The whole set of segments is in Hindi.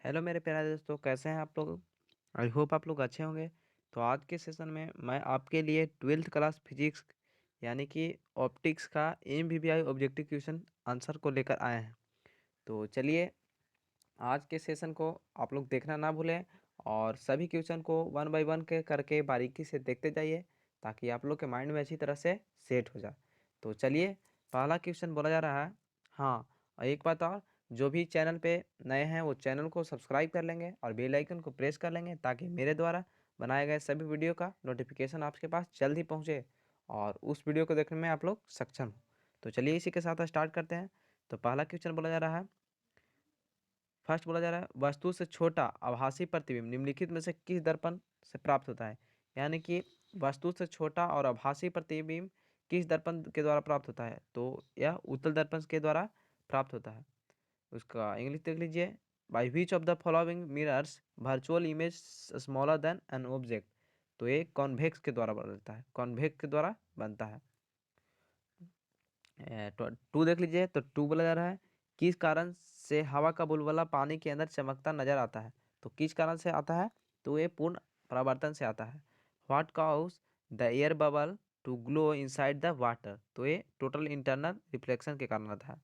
हेलो मेरे प्यारे दोस्तों, कैसे हैं आप लोग। आई होप आप लोग अच्छे होंगे। तो आज के सेशन में मैं आपके लिए ट्वेल्थ क्लास फिजिक्स यानी कि ऑप्टिक्स का एमवीबीआई ऑब्जेक्टिव क्वेश्चन आंसर को लेकर आए हैं। तो चलिए, आज के सेशन को आप लोग देखना ना भूलें और सभी क्वेश्चन को वन बाय वन के करके बारीकी से देखते जाइए ताकि आप लोग के माइंड में अच्छी तरह से सेट हो जाए। तो चलिए, पहला क्वेश्चन बोला जा रहा है। हाँ, और एक बात और, जो भी चैनल पे नए हैं वो चैनल को सब्सक्राइब कर लेंगे और बेल आइकन को प्रेस कर लेंगे ताकि मेरे द्वारा बनाए गए सभी वीडियो का नोटिफिकेशन आपके पास जल्द ही पहुँचे और उस वीडियो को देखने में आप लोग सक्षम हो। तो चलिए, इसी के साथ स्टार्ट करते हैं। तो पहला क्वेश्चन बोला जा रहा है। फर्स्ट बोला जा रहा है, वस्तु से छोटा आभासी प्रतिबिंब निम्नलिखित में से किस दर्पण से प्राप्त होता है। यानी कि वस्तु से छोटा और आभासी प्रतिबिंब किस दर्पण के द्वारा प्राप्त होता है, तो यह उत्तल दर्पण के द्वारा प्राप्त होता है। उसका इंग्लिश देख लीजिए। By which of the following mirrors virtual image smaller than an object. तो ये कॉन्वेक्स के द्वारा बनता है, कॉन्वेक्स के द्वारा बनता है। टू देख लीजिए। तो टू बोला जा रहा है, किस कारण से हवा का बुलबुला पानी के अंदर चमकता नजर आता है। तो किस कारण से आता है, तो ये पूर्ण परावर्तन से आता है। What cause the air bubble to glow inside the water. तो ये टोटल इंटरनल रिफ्लेक्शन के कारण आता है।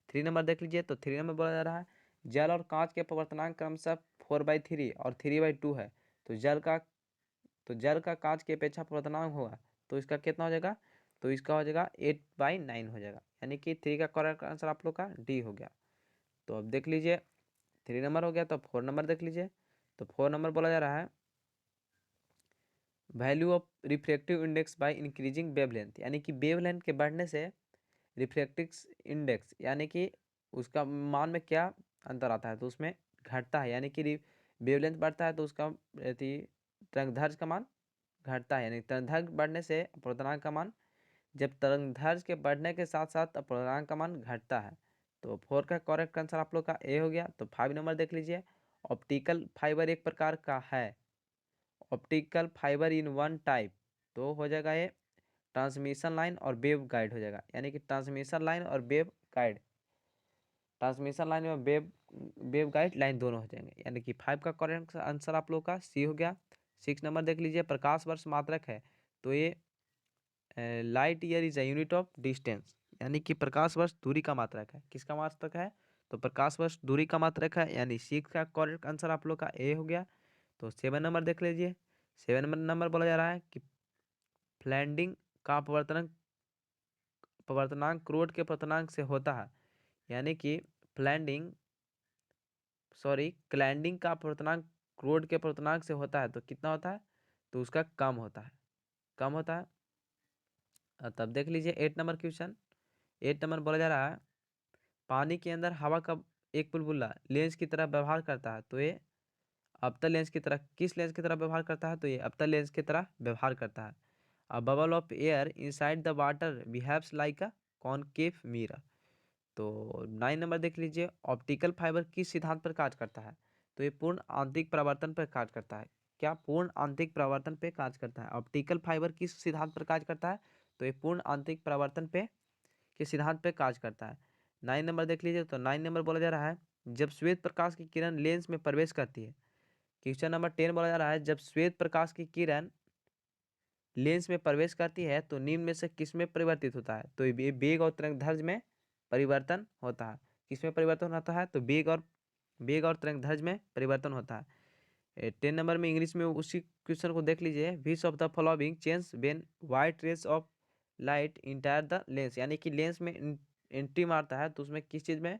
थ्री नंबर देख लीजिए। तो थ्री नंबर बोला जा रहा है, जल और कांच के पवर्तनांक क्रमशः 4/3 और 3/2 है। तो जल का कांच की अपेक्षा पवर्तनांक होगा तो इसका कितना हो जाएगा, तो इसका हो जाएगा 8/9 हो जाएगा। यानी कि थ्री का करेक्ट आंसर आप लोग का डी हो गया। तो अब देख लीजिए, थ्री नंबर हो गया। तो फोर नंबर देख लीजिए। तो फोर नंबर बोला जा रहा है, value of refractive index by increasing wavelength. यानी कि वेवलेंथ के बढ़ने से रिफ्रैक्टिव इंडेक्स यानी कि उसका मान में क्या अंतर आता है, तो उसमें घटता है। यानी कि वेवलेंथ बढ़ता है तो उसका तरंगदैर्घ्य का मान घटता है। यानी तरंगदैर्घ्य बढ़ने से अपवर्तनांक का मान, जब तरंगदैर्घ्य के बढ़ने के साथ साथ अपवर्तनांक का मान घटता है। तो फोर का करेक्ट आंसर आप लोग का ए हो गया। तो फाइव नंबर देख लीजिए। ऑप्टिकल फाइबर एक प्रकार का है, optical fibre in one type. तो हो जाएगा ये ट्रांसमिशन लाइन और वेव गाइड हो जाएगा। यानी कि ट्रांसमिशन लाइन और वेव गाइड, ट्रांसमिशन लाइन और वेव गाइड लाइन दोनों हो जाएंगे। यानी कि फाइव का करेक्ट आंसर आप लोग का सी हो गया। सिक्स नंबर देख लीजिए। प्रकाश वर्ष मात्रक है, तो ये light year is a unit of distance. यानी कि प्रकाश वर्ष दूरी का मात्रक है। किसका मात्रक है, तो प्रकाश वर्ष दूरी का मात्रक है। यानी सिक्स का करेक्ट आंसर आप लोग का ए हो गया। तो सेवन नंबर देख लीजिए। सेवन नंबर बोला जा रहा है कि फ्लैंडिंग का पवर्तनांक क्रोड के पवर्तनांक से होता है। यानी कि फ्लैंडिंग क्लैंडिंग का अपवर्तनांक क्रोड के अपवर्तनांक से होता है तो कितना होता है, तो उसका कम होता है, कम होता है। तब देख लीजिए eight number question. Eight number बोला जा रहा है, पानी के अंदर हवा का एक बुलबुला लेंस की तरह व्यवहार करता है। तो ये अवतल लेंस की तरह, किस लेंस की तरह व्यवहार करता है, तो ये अवतल लेंस की तरह व्यवहार करता है। A bubble of air inside the water behaves like a concave mirror. तो नाइन नंबर देख लीजिए। ऑप्टिकल फाइबर किस सिद्धांत पर कार्य करता है, तो ये पूर्ण आंतरिक परावर्तन पर कार्य करता है। क्या पूर्ण आंतरिक परावर्तन पे कार्य करता है। ऑप्टिकल फाइबर किस सिद्धांत पर कार्य करता है, तो ये पूर्ण आंतरिक परावर्तन पे के सिद्धांत पे कार्य करता है। नाइन नंबर देख लीजिए। तो नाइन नंबर बोला जा रहा है, जब श्वेत प्रकाश की किरण लेंस में प्रवेश करती है। क्वेश्चन नंबर 10 बोला जा रहा है, जब श्वेत प्रकाश की किरण लेंस में प्रवेश करती है तो निम्न में से किसमें परिवर्तित होता है, तो ये वेग और तरंगदैर्घ्य में परिवर्तन होता है। किसमें परिवर्तन होता है, तो वेग और तरंगदैर्घ्य में परिवर्तन होता है। 10 नंबर में इंग्लिश में उसी क्वेश्चन को देख लीजिए। Which of the following change when white rays of light entire the lens. यानी कि लेंस में एंट्री मारता है तो उसमें किस चीज़ में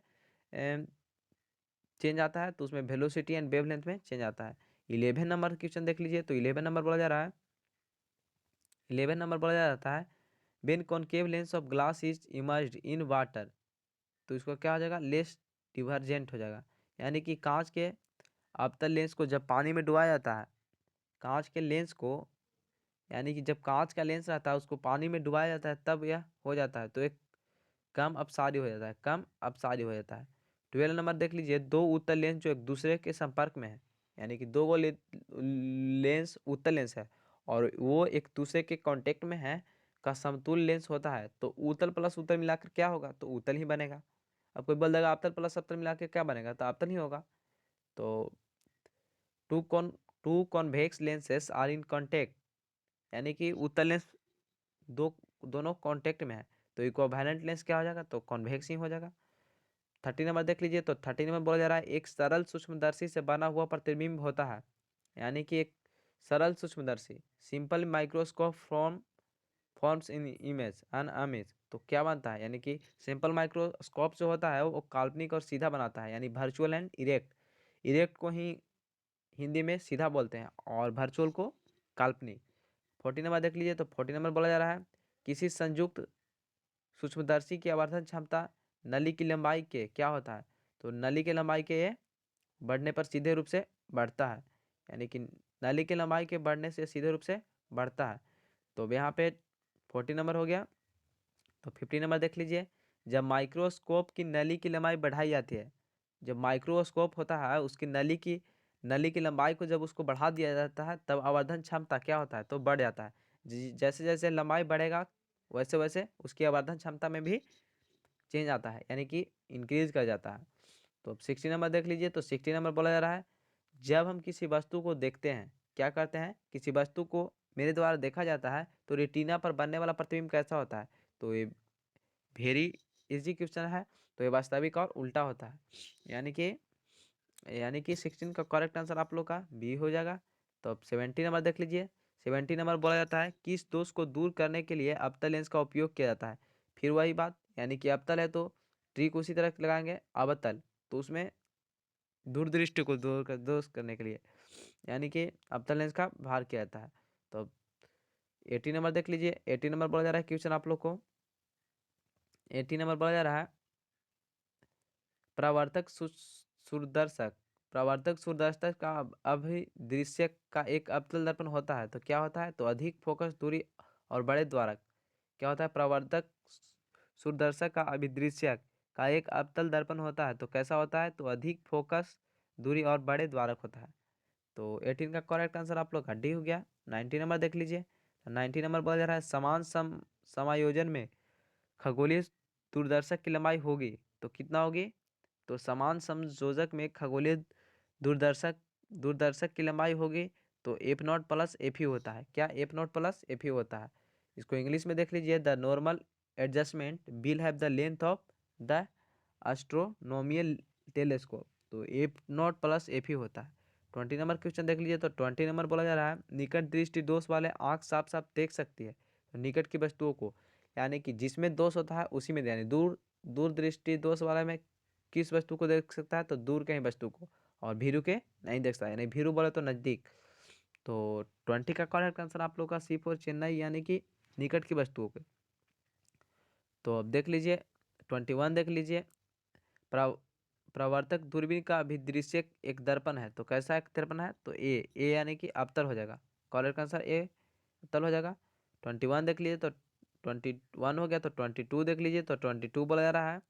चेंज आता है, तो उसमें वेलोसिटी एंड वेवलेंथ में चेंज आता है। 11 नंबर क्वेश्चन देख लीजिए। तो 11 नंबर बोला जा रहा है, 11 नंबर बोला जाता है, when concave lens of glass is emerged in water. तो इसको क्या हो जाएगा, लेस डिवर्जेंट हो जाएगा। यानी कि कांच के अवतल लेंस को जब पानी में डुबाया जाता है, कांच के लेंस को, यानी कि जब कांच का लेंस रहता है उसको पानी में डुबाया जाता है तब यह हो जाता है, तो एक कम अपसारी हो जाता है, कम अपसारी हो जाता है। 12 नंबर देख लीजिए। दो उत्तल लेंस जो एक दूसरे के संपर्क में है, यानी कि दो गो लेंस उत्तल लेंस है और वो एक दूसरे के कांटेक्ट में है, का समतुल्य लेंस होता है तो उत्तल प्लस उत्तल मिलाकर क्या होगा, तो उत्तल ही बनेगा। अब कोई बोल देगा अवतल प्लस अवतल मिला के क्या बनेगा, तो अवतल ही होगा। तो two convex lenses are in contact, यानी कि उत्तल लेंस दोनों कॉन्टेक्ट में है, तो इक्विवेलेंट लेंस क्या हो जाएगा, तो कॉन्वेक्स ही हो जाएगा। 30 नंबर देख लीजिए, तो 30 नंबर बोला जा रहा है एक सरल सूक्ष्मदर्शी से बना हुआ प्रतिबिंब होता है, यानी कि एक सरल सूक्ष्मदर्शी simple microscope forms in image an image, तो क्या बनता है, यानी कि सिंपल माइक्रोस्कोप जो होता है वो काल्पनिक और सीधा बनाता है, यानी वर्चुअल एंड इरेक्ट। इरेक्ट को ही हिंदी में सीधा बोलते हैं और वर्चुअल को काल्पनिक। 40 नंबर देख लीजिए, तो 40 नंबर बोला जा रहा है किसी संयुक्त सूक्ष्मदर्शी की आवर्धन क्षमता नली की लंबाई के क्या होता है, तो नली की लंबाई के ये बढ़ने पर सीधे रूप से बढ़ता है, यानी कि नली की लंबाई के बढ़ने से सीधे रूप से बढ़ता है। तो अब यहाँ पे 40 नंबर हो गया। तो 50 नंबर देख लीजिए, जब माइक्रोस्कोप की नली की लंबाई बढ़ाई जाती है, जब माइक्रोस्कोप होता है उसकी नली की लंबाई को जब उसको बढ़ा दिया जाता है तब आवर्धन क्षमता क्या होता है, तो बढ़ जाता है। जैसे जैसे लंबाई बढ़ेगा वैसे वैसे उसकी आवर्धन क्षमता में भी चेंज आता है, यानी कि इंक्रीज कर जाता है। तो अब 60 नंबर देख लीजिए, तो 60 नंबर बोला जा रहा है जब हम किसी वस्तु को देखते हैं, क्या करते हैं, किसी वस्तु को मेरे द्वारा देखा जाता है तो रेटिना पर बनने वाला प्रतिबिंब कैसा होता है, तो ये वेरी इजी क्वेश्चन है, तो ये वास्तविक और उल्टा होता है, यानी कि 16 का करेक्ट आंसर आप लोग का बी हो जाएगा। तो अब 70 नंबर देख लीजिए, 70 नंबर बोला जाता है किस दोष को दूर करने के लिए अवतल लेंस का उपयोग किया जाता है, फिर वही बात, यानी कि अवतल है तो ट्रिक उसी तरह लगाएंगे, अवतल तो उसमें दूरदृष्टि को दोष करने के लिए, यानी कि अवतल लेंस का भार किया जाता है। तो 80 नंबर देख लीजिए, 80 नंबर बोला जा रहा है क्वेश्चन आप लोग को, 80 नंबर बोला जा रहा है प्रवर्तक सूरदर्शक, प्रवर्तक सूरदर्शक का अभिदृश्य का एक अवतल दर्पण होता है, तो क्या होता है, तो अधिक फोकस दूरी और बड़े द्वारक, क्या होता है, प्रवर्तक सूरदर्शक का अभिदृश्यक का एक अवतल दर्पण होता है, तो कैसा होता है, तो अधिक फोकस दूरी और बड़े द्वारक होता है। तो 18 का करेक्ट आंसर आप लोग का डी हो गया। 90 नंबर देख लीजिए, 90 नंबर बोला जा रहा है समान समायोजन में खगोलीय दूरदर्शक की लंबाई होगी, तो कितना होगी, तो समान समयोजक में खगोलीय दूरदर्शक दूरदर्शक की लंबाई होगी, तो F naught plus F U होता है, क्या F naught plus F U होता है। इसको इंग्लिश में देख लीजिए, the normal adjustment will have the length of the astronomical telescope, तो F naught plus F U होता है। 20 नंबर क्वेश्चन देख लीजिए, तो 20 नंबर बोला जा रहा है निकट दृष्टि दोष वाले आंख साफ साफ देख सकती है, तो निकट की वस्तुओं को, यानी कि जिसमें दोष होता है उसी में, यानी दूर दूर दृष्टि दोष वाले में किस वस्तु को देख सकता है, तो दूर के ही वस्तु को, और भीरू के नहीं देख सकता है, यानी भीरू बोले तो नज़दीक। तो 20 का करेक्ट आंसर आप लोग का C4 चेन्नई, यानी कि निकट की वस्तुओं के। तो अब देख लीजिए 21 देख लीजिए, प्रवर्तक दूरबीन का अभिदृश्य एक दर्पण है, तो कैसा एक दर्पण है, तो ए यानी कि अवतल हो जाएगा, करेक्ट आंसर ए अवतल हो जाएगा। 21 देख लीजिए, तो 21 हो गया। तो 22 देख लीजिए, तो 22 बोला जा रहा है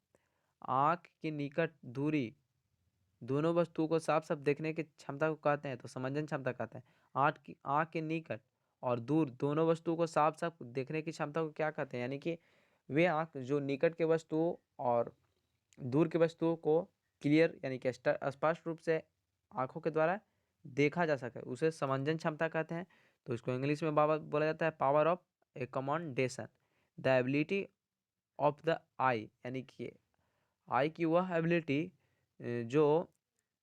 आँख की निकट दूरी दोनों वस्तुओं को साफ साफ देखने की क्षमता को कहते हैं, तो समंजन क्षमता कहते हैं। आँख के निकट और दूर दोनों वस्तुओं को साफ साफ देखने की क्षमता को क्या कहते हैं, यानी कि वे आँख जो निकट के वस्तुओं और दूर की वस्तुओं को क्लियर यानी कि स्पष्ट रूप से आंखों के द्वारा देखा जा सके उसे समंजन क्षमता कहते हैं। तो इसको इंग्लिश में बाबा बोला जाता है power of accommodation, the ability of the eye, यानी कि आई की वह एबिलिटी जो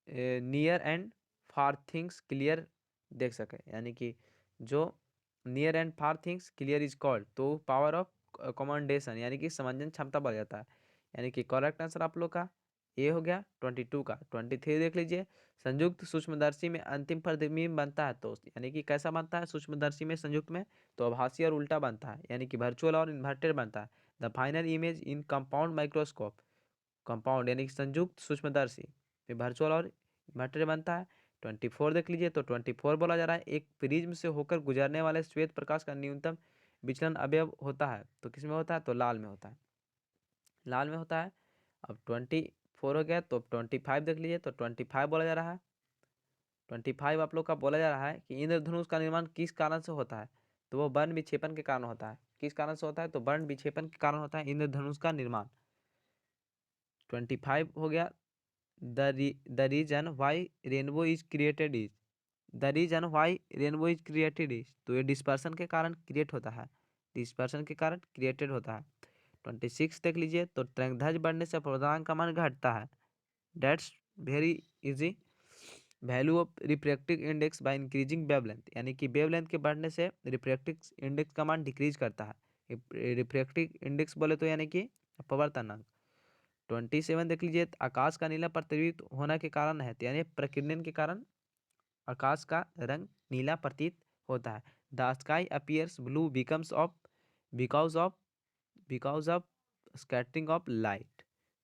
near and far things clear देख सके, यानी कि जो near and far things clear is called, तो पावर ऑफ कमांडेशन यानी कि समंजन क्षमता बढ़ जाता है, यानी कि करेक्ट आंसर आप लोग का ए हो गया 22 का। 23 देख लीजिए, संयुक्त सूक्ष्मदर्शी में अंतिम प्रतिबिंब बनता है, तो यानी कि कैसा बनता है सूक्ष्मदर्शी में संयुक्त में, तो आभासी और उल्टा बनता है, यानी कि वर्चुअल और इन्वर्टेड बनता है। The final image in compound microscope, compound यानी कि संयुक्त सूक्ष्मदर्शी में वर्चुअल और इन्वर्टेड बनता है। 24 देख लीजिए, तो 24 बोला जा रहा है एक प्रिज्म से होकर गुजरने वाले श्वेत प्रकाश का न्यूनतम विचलन अवयव होता है, तो किस में होता है, तो लाल में होता है, लाल में होता है। अब 24 हो गया, तो 25 देख लीजिए, तो 25 बोला जा रहा है 25 आप लोग का बोला जा रहा है कि इंद्रधनुष का निर्माण किस कारण से होता है, तो वो वर्ण विक्षेपण के कारण होता है, किस कारण से होता है, तो वर्ण विक्षेपण के कारण होता है इंद्रधनुष का निर्माण। 25 हो गया। The reason why rainbow is created is, the reason why rainbow is created is, तो ये डिस्पर्सन के कारण क्रिएट होता है, डिस्पर्सन के कारण क्रिएटेड होता है। 26 देख लीजिए, तो तरंगदैर्घ्य बढ़ने से पूर्णांक का मान घटता है, that's very easy. Value of refractive index by increasing wavelength, यानी कि वेवलेंथ के बढ़ने से रिफ्रैक्टिव इंडेक्स का मान डिक्रीज करता है। रिफ्रैक्टिव इंडेक्स बोले तो यानी कि अपवर्तनांक। 27 देख लीजिए, आकाश का नीला प्रतिबिंबित होने के कारण है, तो यानी प्रकीर्णन के कारण आकाश का रंग नीला प्रतीत होता है। The sky appears blue becomes of because of because of scattering of light.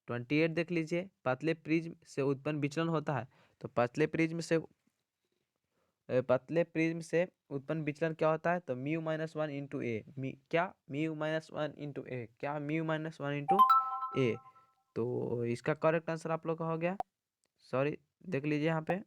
28 देख लीजिए, पतले प्रिज्म से उत्पन्न विचलन होता है, तो पतले प्रिज्म से उत्पन्न विचलन क्या होता है, तो म्यू माइनस वन इंटू ए, क्या म्यू माइनस वन इंटू ए, क्या म्यू माइनस वन इंटू ए। तो इसका करेक्ट आंसर आप लोग का हो गया। सॉरी, देख लीजिए यहाँ पे